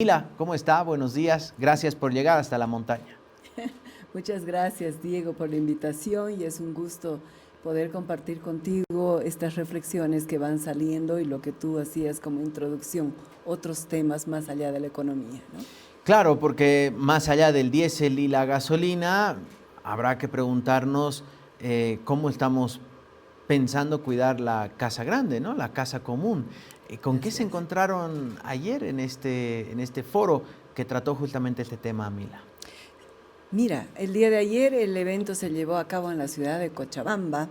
Mila, ¿cómo está? Buenos días. Gracias por llegar hasta la montaña. Muchas gracias, Diego, por la invitación y es un gusto poder compartir contigo estas reflexiones que van saliendo y lo que tú hacías como introducción, otros temas más allá de la economía, ¿no? Claro, porque más allá del diésel y la gasolina, habrá que preguntarnos cómo estamos pensando cuidar la casa grande, ¿no? La casa común. ¿Con qué Así se es. encontraron ayer en este foro que trató justamente este tema, Mila? Mira, el día de ayer el evento se llevó a cabo en la ciudad de Cochabamba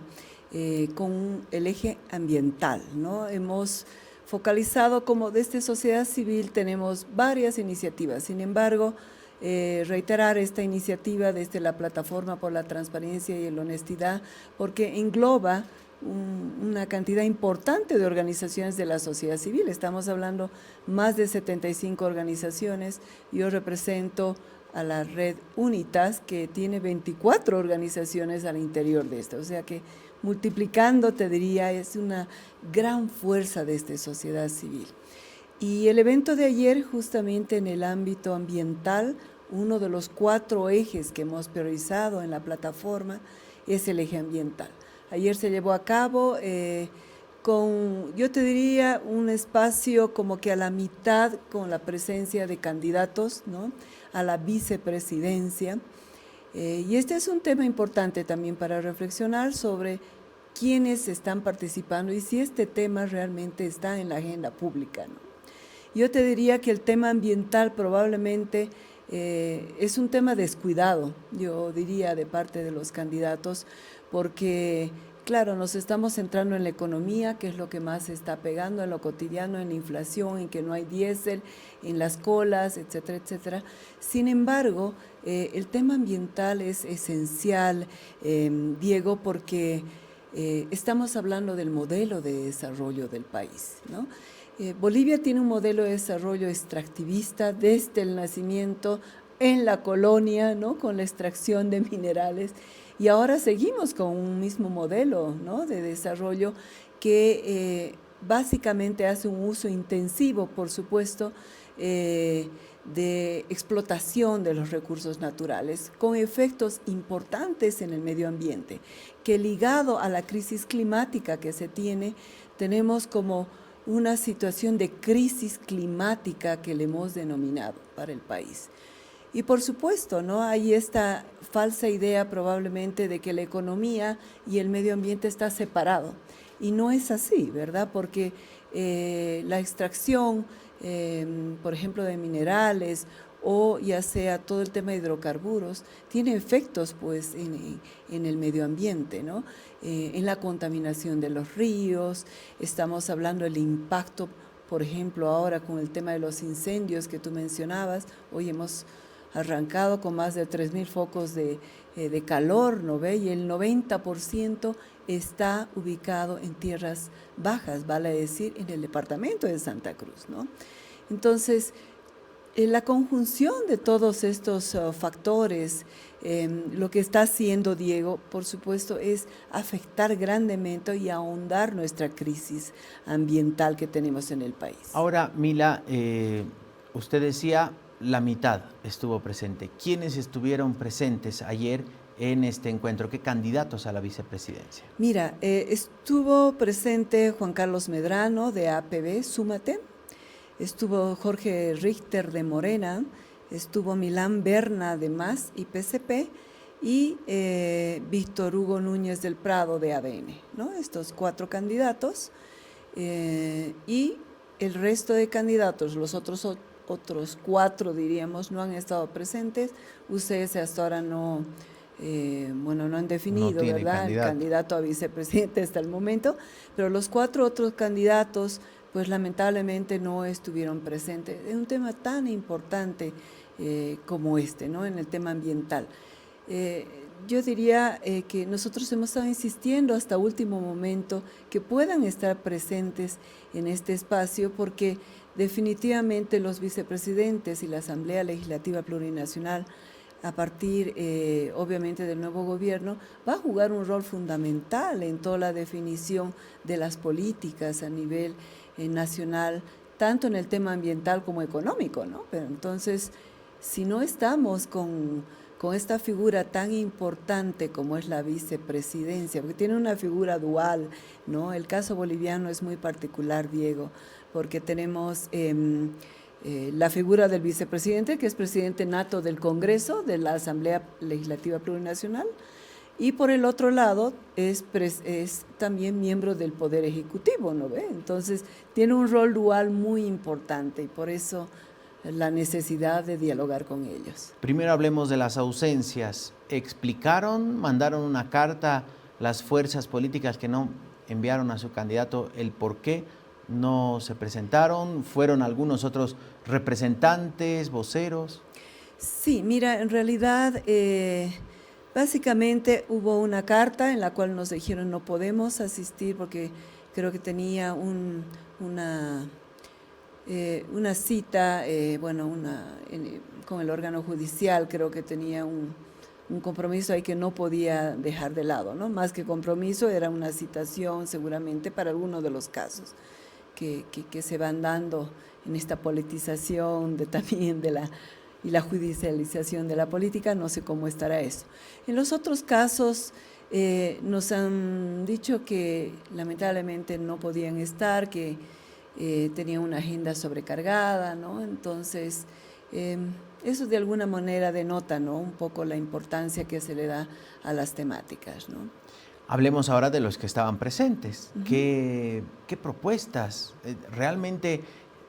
con el eje ambiental, ¿no? Hemos focalizado como desde sociedad civil tenemos varias iniciativas, sin embargo, reiterar esta iniciativa desde la Plataforma por la Transparencia y la Honestidad, porque engloba una cantidad importante de organizaciones de la sociedad civil. Estamos hablando más de 75 organizaciones. Yo represento a la red Unitas, que tiene 24 organizaciones al interior de esto. O sea que multiplicando, te diría, es una gran fuerza de esta sociedad civil. Y el evento de ayer, justamente en el ámbito ambiental, uno de los 4 ejes que hemos priorizado en la plataforma es el eje ambiental. Ayer se llevó a cabo con, yo te diría, un espacio como que a la mitad con la presencia de candidatos, ¿no?, a la vicepresidencia. Y este es un tema importante también para reflexionar sobre quiénes están participando y si este tema realmente está en la agenda pública, ¿no? Yo te diría que el tema ambiental probablemente es un tema descuidado, yo diría, de parte de los candidatos, porque, claro, nos estamos centrando en la economía, que es lo que más se está pegando en lo cotidiano, en la inflación, en que no hay diésel, en las colas, etcétera, etcétera. Sin embargo, el tema ambiental es esencial, Diego, porque estamos hablando del modelo de desarrollo del país, ¿no? Bolivia tiene un modelo de desarrollo extractivista desde el nacimiento en la colonia, ¿no?, con la extracción de minerales, y ahora seguimos con un mismo modelo, ¿no?, de desarrollo que básicamente hace un uso intensivo, por supuesto, de explotación de los recursos naturales, con efectos importantes en el medio ambiente, que ligado a la crisis climática que se tiene, tenemos como una situación de crisis climática que le hemos denominado para el país. Y por supuesto, ¿no?, hay esta falsa idea probablemente de que la economía y el medio ambiente está separado. Y no es así, ¿verdad? Porque la extracción, por ejemplo, de minerales o ya sea todo el tema de hidrocarburos, tiene efectos pues en el medio ambiente, ¿no? En la contaminación de los ríos, estamos hablando del impacto, por ejemplo, ahora con el tema de los incendios que tú mencionabas. Hoy hemos arrancado con más de 3.000 focos de calor, ¿no ve? Y el 90% está ubicado en tierras bajas, vale decir, en el departamento de Santa Cruz, ¿no? Entonces, la conjunción de todos estos factores, lo que está haciendo Diego, por supuesto, es afectar grandemente y ahondar nuestra crisis ambiental que tenemos en el país. Ahora, Mila, usted decía la mitad estuvo presente. ¿Quiénes estuvieron presentes ayer en este encuentro? ¿Qué candidatos a la vicepresidencia? Mira, estuvo presente Juan Carlos Medrano de APB, Súmate, estuvo Jorge Richter de Morena, estuvo Milán Berna de MAS y PCP y Víctor Hugo Núñez del Prado de ADN, ¿no? Estos 4 candidatos y el resto de candidatos, los otros 4, diríamos, no han estado presentes. Ustedes hasta ahora no, no han No definido, tiene ¿verdad?, el candidato. candidato a vicepresidente hasta el momento, pero los 4 otros candidatos pues lamentablemente no estuvieron presentes en un tema tan importante como este, ¿no?, en el tema ambiental. Yo diría que nosotros hemos estado insistiendo hasta último momento que puedan estar presentes en este espacio, porque definitivamente los vicepresidentes y la Asamblea Legislativa Plurinacional, a partir obviamente del nuevo gobierno, va a jugar un rol fundamental en toda la definición de las políticas a nivel nacional tanto en el tema ambiental como económico, ¿no? Pero entonces, si no estamos con esta figura tan importante como es la vicepresidencia, porque tiene una figura dual, ¿no? El caso boliviano es muy particular, Diego, porque tenemos la figura del vicepresidente, que es presidente nato del Congreso, de la Asamblea Legislativa Plurinacional, y por el otro lado es también miembro del Poder Ejecutivo, ¿no ve? Entonces tiene un rol dual muy importante y por eso la necesidad de dialogar con ellos. Primero hablemos de las ausencias. ¿Explicaron, mandaron una carta las fuerzas políticas que no enviaron a su candidato el por qué no se presentaron? ¿Fueron algunos otros representantes, voceros? Sí, mira, en realidad básicamente hubo una carta en la cual nos dijeron no podemos asistir porque creo que tenía una cita, con el órgano judicial, creo que tenía un compromiso ahí que no podía dejar de lado, ¿no? Más que compromiso, era una citación seguramente para alguno de los casos que se van dando en esta politización también y la judicialización de la política, no sé cómo estará eso. En los otros casos nos han dicho que lamentablemente no podían estar, que tenían una agenda sobrecargada, ¿no? Entonces, eso de alguna manera denota, ¿no?, un poco la importancia que se le da a las temáticas, ¿no? Hablemos ahora de los que estaban presentes. ¿Qué propuestas? ¿Realmente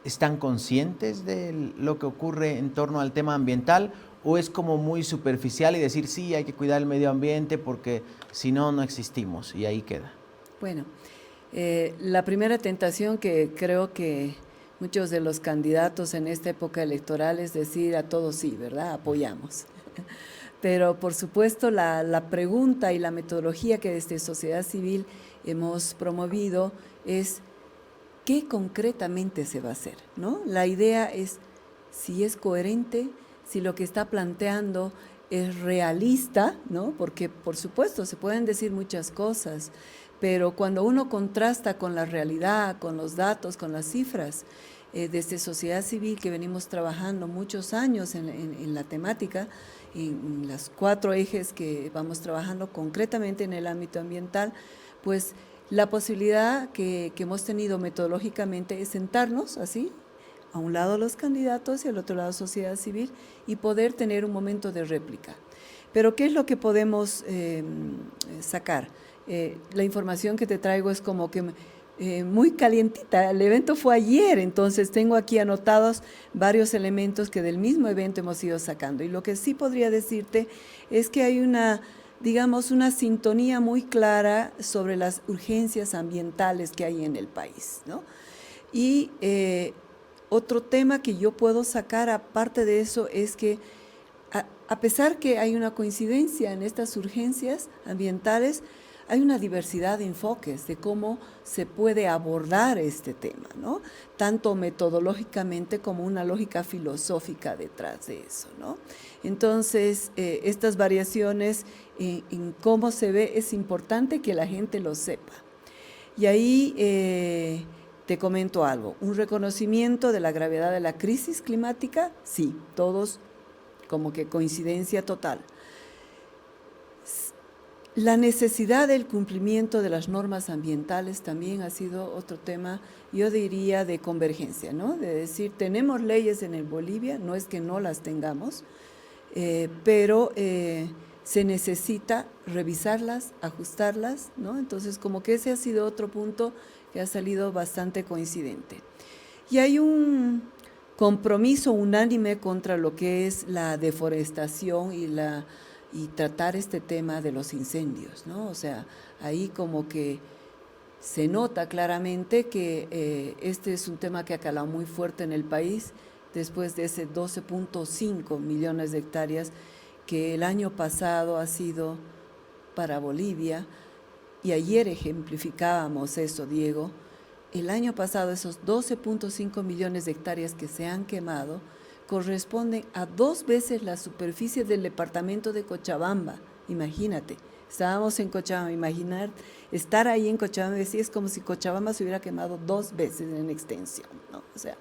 están conscientes de lo que ocurre en torno al tema ambiental o es como muy superficial y decir sí, hay que cuidar el medio ambiente porque si no, no existimos y ahí queda? Bueno, la primera tentación que creo que muchos de los candidatos en esta época electoral es decir a todos sí, ¿verdad? Apoyamos. Pero por supuesto la pregunta y la metodología que desde sociedad civil hemos promovido es ¿qué concretamente se va a hacer?, ¿no? La idea es si es coherente, si lo que está planteando es realista, ¿no? Porque por supuesto se pueden decir muchas cosas, pero cuando uno contrasta con la realidad, con los datos, con las cifras, desde sociedad civil que venimos trabajando muchos años en la temática, en las 4 ejes que vamos trabajando concretamente en el ámbito ambiental, pues la posibilidad que hemos tenido metodológicamente es sentarnos así, a un lado los candidatos y al otro lado sociedad civil y poder tener un momento de réplica. Pero ¿qué es lo que podemos sacar? La información que te traigo es como que muy calientita, el evento fue ayer, entonces tengo aquí anotados varios elementos que del mismo evento hemos ido sacando y lo que sí podría decirte es que hay una sintonía muy clara sobre las urgencias ambientales que hay en el país, ¿no? Y otro tema que yo puedo sacar aparte de eso es que a pesar que hay una coincidencia en estas urgencias ambientales, hay una diversidad de enfoques de cómo se puede abordar este tema, ¿no? Tanto metodológicamente como una lógica filosófica detrás de eso, ¿no? Entonces, estas variaciones en cómo se ve es importante que la gente lo sepa. Y ahí te comento algo, un reconocimiento de la gravedad de la crisis climática, sí, todos como que coincidencia total. La necesidad del cumplimiento de las normas ambientales también ha sido otro tema, yo diría, de convergencia, ¿no? De decir, tenemos leyes en el Bolivia, no es que no las tengamos, pero se necesita revisarlas, ajustarlas, ¿no? Entonces, como que ese ha sido otro punto que ha salido bastante coincidente. Y hay un compromiso unánime contra lo que es la deforestación y tratar este tema de los incendios, ¿no? O sea, ahí como que se nota claramente que este es un tema que ha calado muy fuerte en el país después de ese 12.5 millones de hectáreas que el año pasado ha sido para Bolivia, y ayer ejemplificábamos eso, Diego. El año pasado esos 12.5 millones de hectáreas que se han quemado corresponden a 2 veces la superficie del departamento de Cochabamba, imagínate, Estábamos en Cochabamba, imaginar estar ahí en Cochabamba, decía, es como si Cochabamba se hubiera quemado 2 veces en extensión, ¿no? O sea,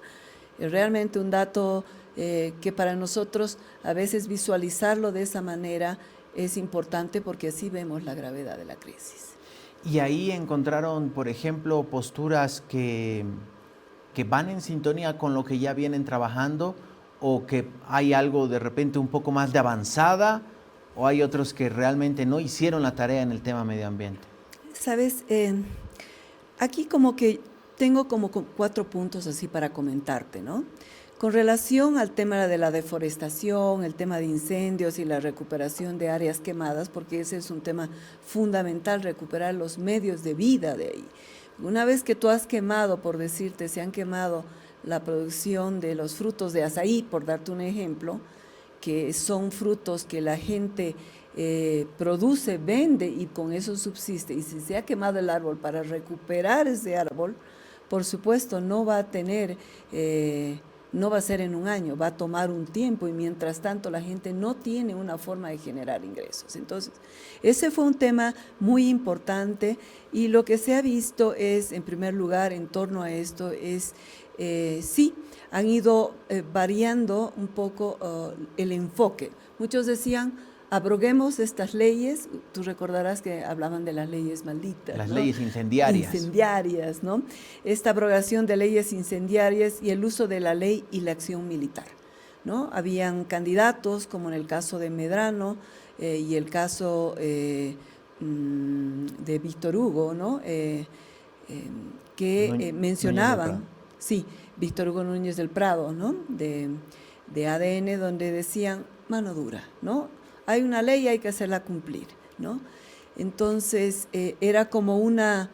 es realmente un dato que para nosotros a veces visualizarlo de esa manera es importante porque así vemos la gravedad de la crisis. Y ahí encontraron, por ejemplo, posturas que van en sintonía con lo que ya vienen trabajando, o que hay algo de repente un poco más de avanzada, o hay otros que realmente no hicieron la tarea en el tema medio ambiente. Sabes, aquí como que tengo como 4 puntos así para comentarte, ¿no? Con relación al tema de la deforestación, el tema de incendios y la recuperación de áreas quemadas, porque ese es un tema fundamental, recuperar los medios de vida de ahí. Una vez que tú has quemado, por decirte, se han quemado la producción de los frutos de azaí, por darte un ejemplo, que son frutos que la gente produce, vende y con eso subsiste. Y si se ha quemado el árbol para recuperar ese árbol, por supuesto no va a tener, no va a ser en un año, va a tomar un tiempo y mientras tanto la gente no tiene una forma de generar ingresos. Entonces, ese fue un tema muy importante y lo que se ha visto es, en primer lugar, en torno a esto, es, sí, han ido variando un poco el enfoque. Muchos decían, abroguemos estas leyes, tú recordarás que hablaban de las leyes malditas, Las ¿no? leyes incendiarias. Incendiarias, ¿no? Esta abrogación de leyes incendiarias y el uso de la ley y la acción militar, ¿no? Habían candidatos, como en el caso de Medrano y el caso de Víctor Hugo, ¿no? Que mencionaban, sí, Víctor Hugo Núñez del Prado, ¿no? De ADN, donde decían mano dura, ¿no? Hay una ley y hay que hacerla cumplir, ¿no? Entonces, era como una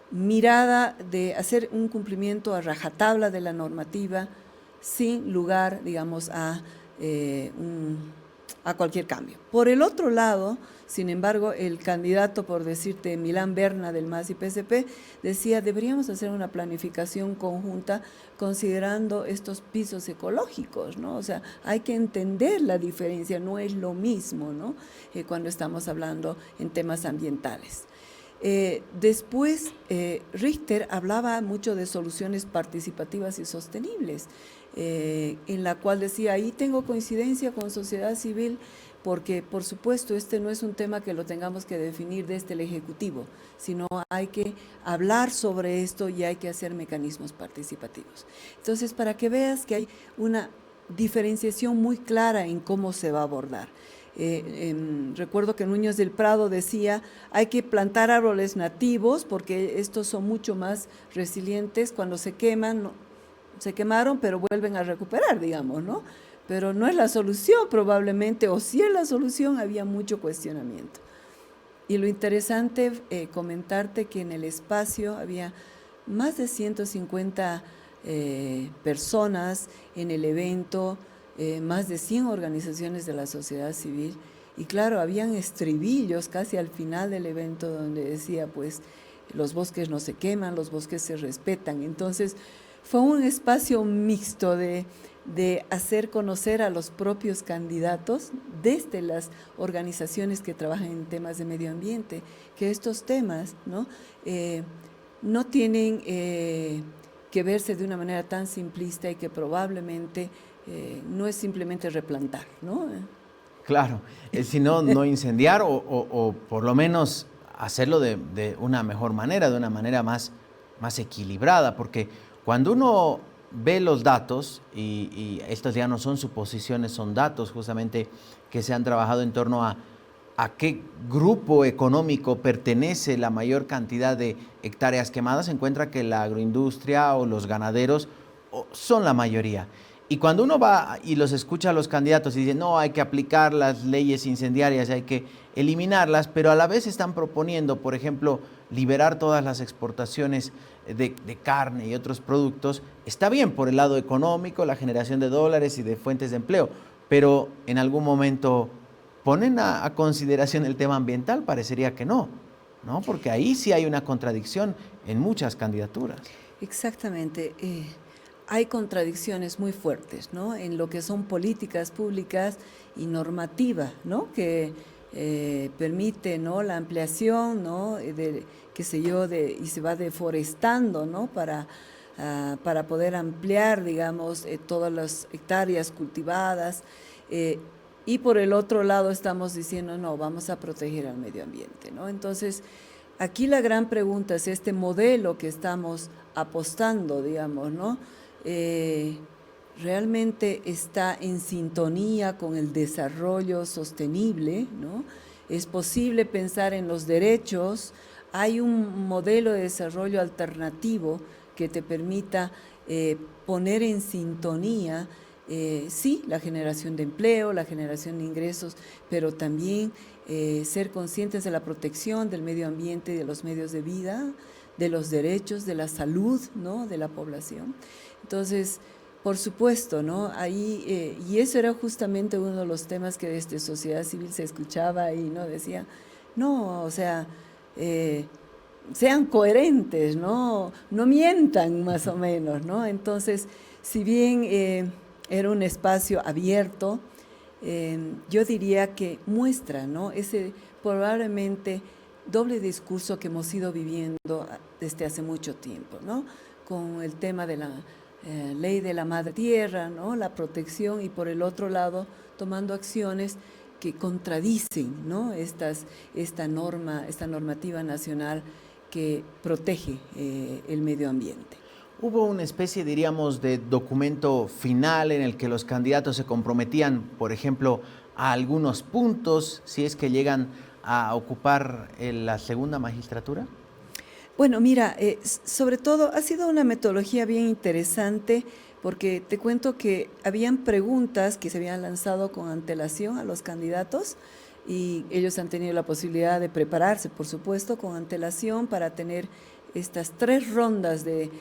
mirada de hacer un cumplimiento a rajatabla de la normativa sin lugar, digamos, a cualquier cambio. Por el otro lado, sin embargo, el candidato, por decirte, Milán Berna del MAS y PSP, decía, deberíamos hacer una planificación conjunta considerando estos pisos ecológicos, ¿no? O sea, hay que entender la diferencia, no es lo mismo, ¿no? Cuando estamos hablando en temas ambientales. Después, Richter hablaba mucho de soluciones participativas y sostenibles, en la cual decía, ahí tengo coincidencia con sociedad civil, porque por supuesto este no es un tema que lo tengamos que definir desde el Ejecutivo, sino hay que hablar sobre esto y hay que hacer mecanismos participativos. Entonces, para que veas que hay una diferenciación muy clara en cómo se va a abordar. Recuerdo que Núñez del Prado decía, hay que plantar árboles nativos porque estos son mucho más resilientes, cuando se queman, se quemaron pero vuelven a recuperar, digamos, ¿no? Pero no es la solución probablemente, o si es la solución, había mucho cuestionamiento. Y lo interesante, comentarte que en el espacio había más de 150 personas en el evento, más de 100 organizaciones de la sociedad civil, y claro, habían estribillos casi al final del evento donde decía, pues, los bosques no se queman, los bosques se respetan. Entonces, fue un espacio mixto de hacer conocer a los propios candidatos desde las organizaciones que trabajan en temas de medio ambiente, que estos temas, ¿no? No tienen que verse de una manera tan simplista y que probablemente no es simplemente replantar, ¿no? Claro, sino no incendiar o por lo menos hacerlo de una mejor manera, de una manera más equilibrada, porque cuando uno ve los datos, y estos ya no son suposiciones, son datos justamente que se han trabajado en torno a qué grupo económico pertenece la mayor cantidad de hectáreas quemadas, se encuentra que la agroindustria o los ganaderos son la mayoría. Y cuando uno va y los escucha a los candidatos y dicen, no, hay que aplicar las leyes incendiarias, hay que eliminarlas, pero a la vez están proponiendo, por ejemplo, liberar todas las exportaciones de carne y otros productos, está bien por el lado económico, la generación de dólares y de fuentes de empleo, pero en algún momento ponen a consideración el tema ambiental, parecería que no, ¿no? Porque ahí sí hay una contradicción en muchas candidaturas. Exactamente. Hay contradicciones muy fuertes, ¿no? En lo que son políticas públicas y normativa, ¿no? Que permite, ¿no?, la ampliación, ¿no?, qué sé yo, y se va deforestando, ¿no?, para poder ampliar, digamos, todas las hectáreas cultivadas. Y por el otro lado estamos diciendo, no, vamos a proteger al medio ambiente, ¿no? Entonces, aquí la gran pregunta es este modelo que estamos apostando, digamos, ¿no? Realmente está en sintonía con el desarrollo sostenible, ¿no? Es posible pensar en los derechos, hay un modelo de desarrollo alternativo que te permita poner en sintonía, sí, la generación de empleo, la generación de ingresos, pero también ser conscientes de la protección del medio ambiente y de los medios de vida, de los derechos, de la salud, ¿no?, de la población. Entonces, por supuesto, ¿no?, ahí, y eso era justamente uno de los temas que desde sociedad civil se escuchaba y no decía, no, o sea, sean coherentes, ¿no? No mientan más o menos, ¿no? Entonces, si bien era un espacio abierto, yo diría que muestra, ¿no?, ese probablemente doble discurso que hemos ido viviendo desde hace mucho tiempo, ¿no?, con el tema de la ley de la madre tierra, ¿no?, la protección, y por el otro lado tomando acciones que contradicen, ¿no?, esta normativa nacional que protege el medio ambiente. Hubo una especie, diríamos, de documento final en el que los candidatos se comprometían, por ejemplo, a algunos puntos, si es que llegan a ocupar la segunda magistratura. Bueno, mira, sobre todo ha sido una metodología bien interesante, porque te cuento que habían preguntas que se habían lanzado con antelación a los candidatos y ellos han tenido la posibilidad de prepararse, por supuesto, con antelación para tener estas 3 rondas de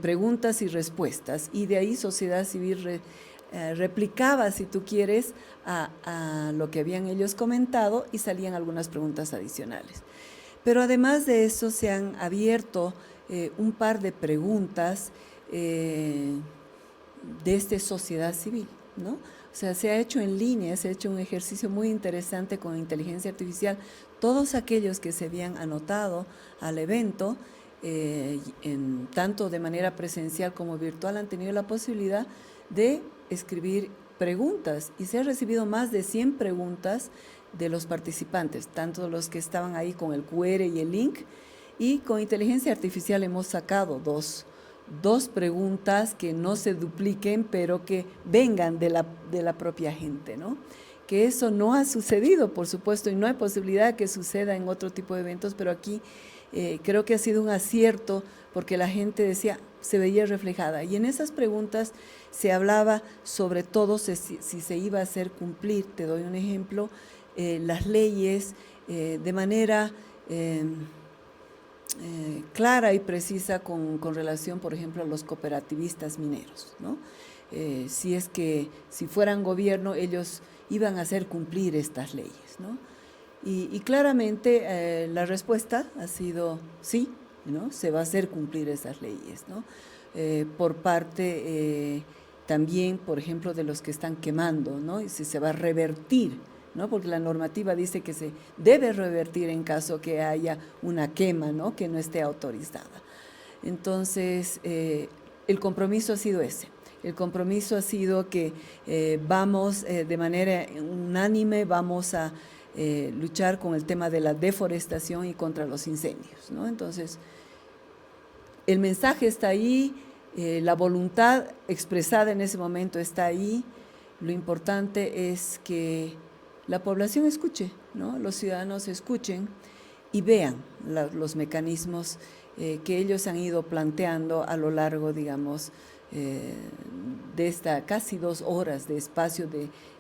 preguntas y respuestas, y de ahí sociedad civil replicaba, si tú quieres, a lo que habían ellos comentado, y salían algunas preguntas adicionales. Pero además de eso se han abierto un par de preguntas desde sociedad civil, ¿no? O sea, se ha hecho en línea, se ha hecho un ejercicio muy interesante con inteligencia artificial. Todos aquellos que se habían anotado al evento, tanto de manera presencial como virtual, han tenido la posibilidad de escribir preguntas, y se han recibido más de 100 preguntas de los participantes, tanto los que estaban ahí con el QR y el link, y con inteligencia artificial hemos sacado dos preguntas que no se dupliquen, pero que vengan de la propia gente, ¿no? Que eso no ha sucedido, por supuesto, y no hay posibilidad de que suceda en otro tipo de eventos, pero aquí creo que ha sido un acierto, porque la gente decía, se veía reflejada, y en esas preguntas se hablaba sobre todo si se iba a hacer cumplir, te doy un ejemplo, las leyes de manera clara y precisa con relación, por ejemplo, a los cooperativistas mineros, ¿no? Si fueran gobierno, ellos iban a hacer cumplir estas leyes, ¿no? Y claramente la respuesta ha sido sí, ¿no? Se va a hacer cumplir esas leyes, ¿no? Por parte también, por ejemplo, de los que están quemando, ¿no? Y si se va a revertir, ¿no? Porque la normativa dice que se debe revertir en caso que haya una quema, ¿no?, que no esté autorizada. Entonces, el compromiso ha sido ese. El compromiso ha sido que vamos de manera unánime, vamos a luchar con el tema de la deforestación y contra los incendios, ¿no? Entonces, el mensaje está ahí, la voluntad expresada en ese momento está ahí. Lo importante es que la población escuche, ¿no?, los ciudadanos escuchen y vean los mecanismos que ellos han ido planteando a lo largo, digamos, de esta casi 2 horas de espacio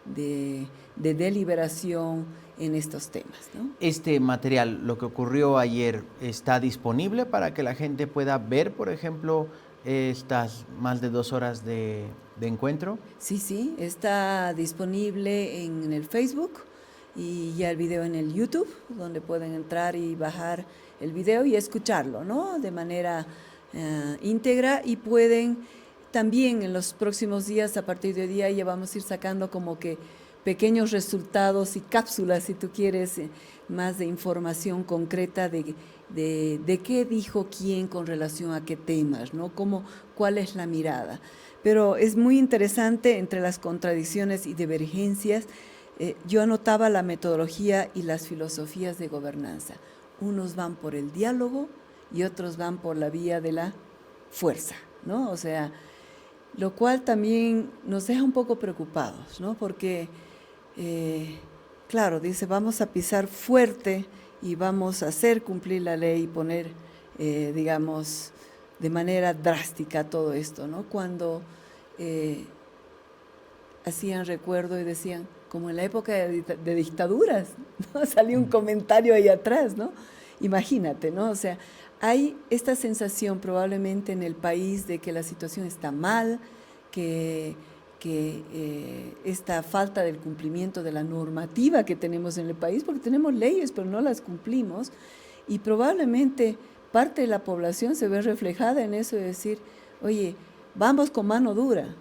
de deliberación en estos temas, ¿no? Este material, lo que ocurrió ayer, ¿está disponible para que la gente pueda ver, por ejemplo, estas más de 2 horas de encuentro? Sí, está disponible en el Facebook y ya el video en el YouTube, donde pueden entrar y bajar el video y escucharlo, ¿no?, de manera íntegra, y pueden también en los próximos días, a partir de hoy día, ya vamos a ir sacando como que pequeños resultados y cápsulas, si tú quieres, más de información concreta de qué dijo quién con relación a qué temas, ¿no? Cuál es la mirada. Pero es muy interesante entre las contradicciones y divergencias. Yo anotaba la metodología y las filosofías de gobernanza. Unos van por el diálogo y otros van por la vía de la fuerza, ¿no? O sea, lo cual también nos deja un poco preocupados, ¿no? Porque, claro, dice, vamos a pisar fuerte y vamos a hacer cumplir la ley y poner, digamos, de manera drástica todo esto, ¿no? Cuando hacían recuerdo y decían, como en la época de dictaduras, ¿no? Salió un comentario ahí atrás, ¿no? Imagínate, ¿no? O sea, hay esta sensación probablemente en el país de que la situación está mal, que esta falta del cumplimiento de la normativa que tenemos en el país, porque tenemos leyes pero no las cumplimos, y probablemente parte de la población se ve reflejada en eso de decir, oye, vamos con mano dura,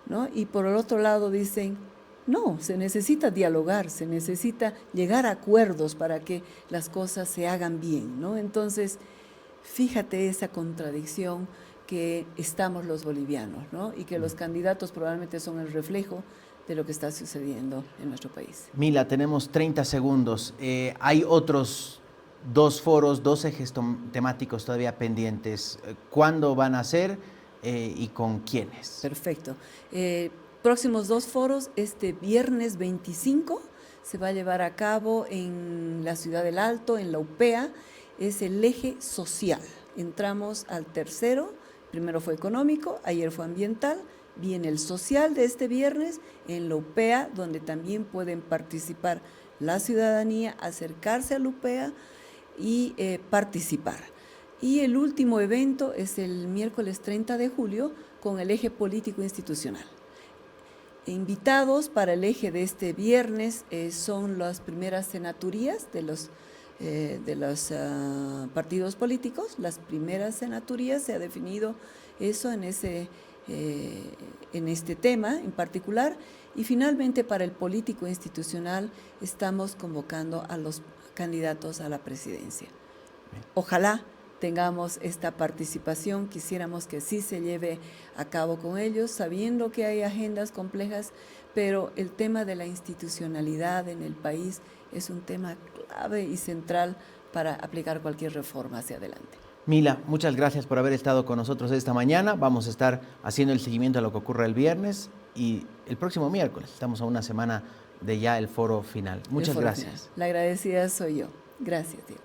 ¿no? Y por el otro lado dicen, no, se necesita dialogar, se necesita llegar a acuerdos para que las cosas se hagan bien, ¿no? Entonces, fíjate esa contradicción que estamos los bolivianos, ¿no? Y que los candidatos probablemente son el reflejo de lo que está sucediendo en nuestro país. Mila, tenemos 30 segundos. Hay otros 2 foros, 2 ejes temáticos todavía pendientes. ¿Cuándo van a ser y con quiénes? Perfecto. Próximos 2 foros, este viernes 25 se va a llevar a cabo en la Ciudad del Alto, en la UPEA, es el eje social. Entramos al tercero, primero fue económico, ayer fue ambiental, viene el social de este viernes en la UPEA, donde también pueden participar la ciudadanía, acercarse a la UPEA y participar. Y el último evento es el miércoles 30 de julio con el eje político institucional. Invitados para el eje de este viernes son las primeras senaturías de los partidos políticos, las primeras senaturías, se ha definido eso en este tema en particular, y finalmente para el político institucional estamos convocando a los candidatos a la presidencia. Ojalá tengamos esta participación, quisiéramos que sí se lleve a cabo con ellos, sabiendo que hay agendas complejas, pero el tema de la institucionalidad en el país es un tema clave y central para aplicar cualquier reforma hacia adelante. Mila, muchas gracias por haber estado con nosotros esta mañana. Vamos a estar haciendo el seguimiento a lo que ocurra el viernes y el próximo miércoles. Estamos a una semana de ya el foro final. Muchas gracias. La agradecida soy yo. Gracias, Diego.